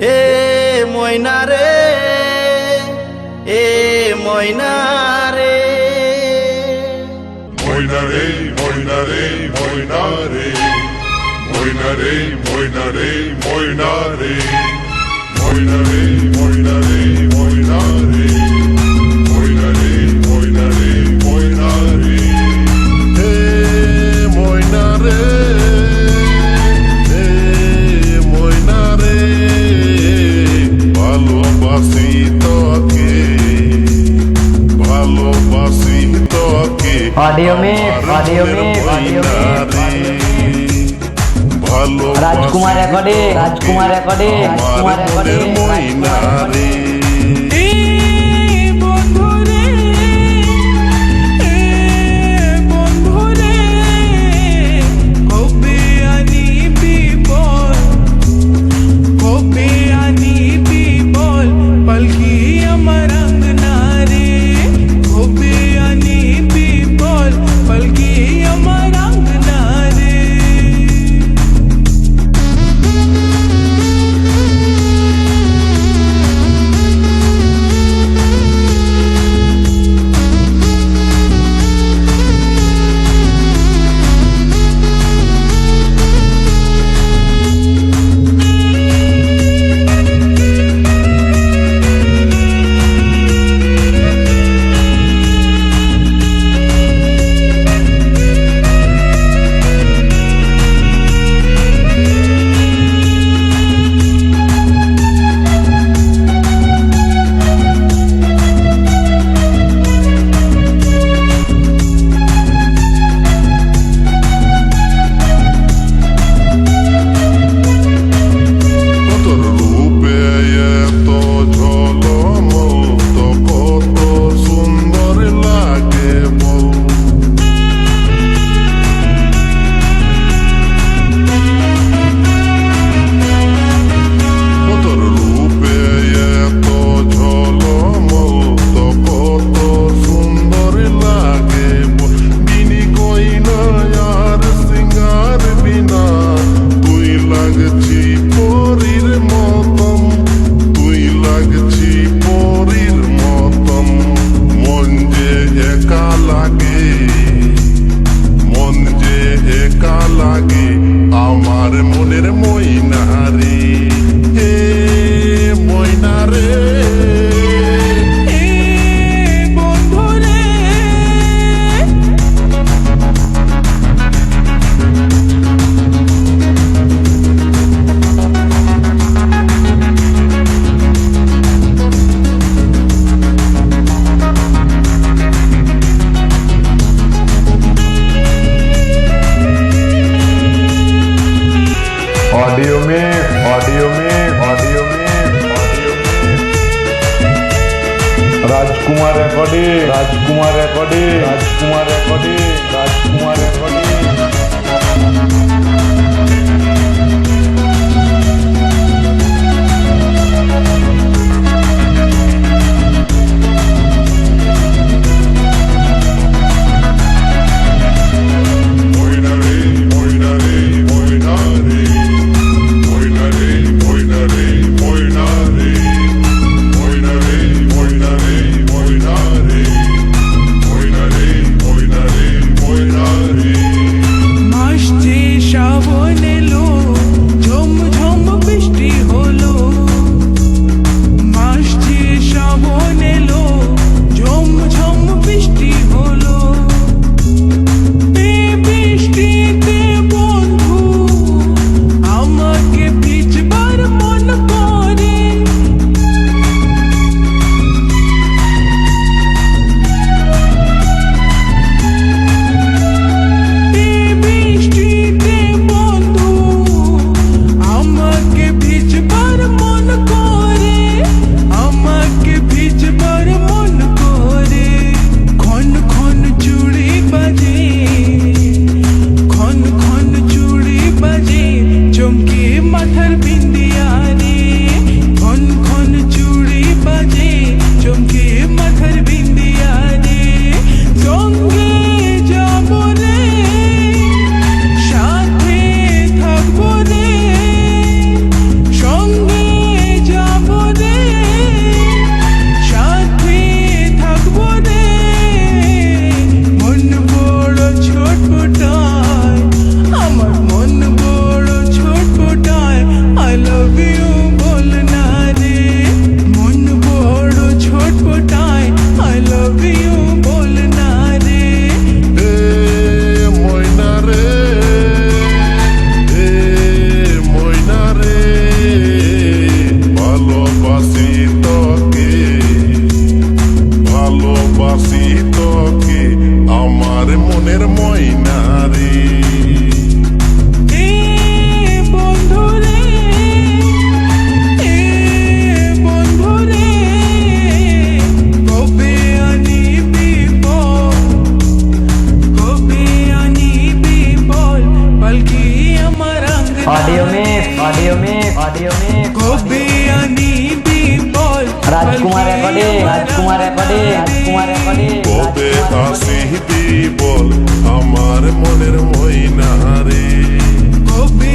এ ময়না রে, এ ময়না রে, ময়না রে ময়না রে ময়না রে, ময়না রে ময়না রে ময়না রে, ময়না রে ময়না রে ময়না রে, ময়না রে ময়না রে ময়না রে, হে ময়না রে, হে ময়না রে, ভালোবাসি তোকে, ভালোবাসি তোকে, ऑडियो में ऑडियो में ऑडियो में राजकुमार रेकॉर्डिंग राजकुमार रेकॉर्डिंग राजकुमार रेकॉर्डिंग ময়না রে, আমার মনের ময়না রে, হে ময়না রে, ऑडियो में ऑडियो में ऑडियो में ऑडियो में राजकुमार रेकॉर्डिंग राजकुमार रेकॉर्डिंग राजकुमार रेकॉर्डिंग राजकुमार रेकॉर्डिंग অডিও মিক্স কবে আনিবি বল রাজকুমার রেকর্ডিং রাজকুমার রেকর্ডিং রাজকুমার রেকর্ডিং কবে আসিবি বল আমার মনের ময়না রে কবে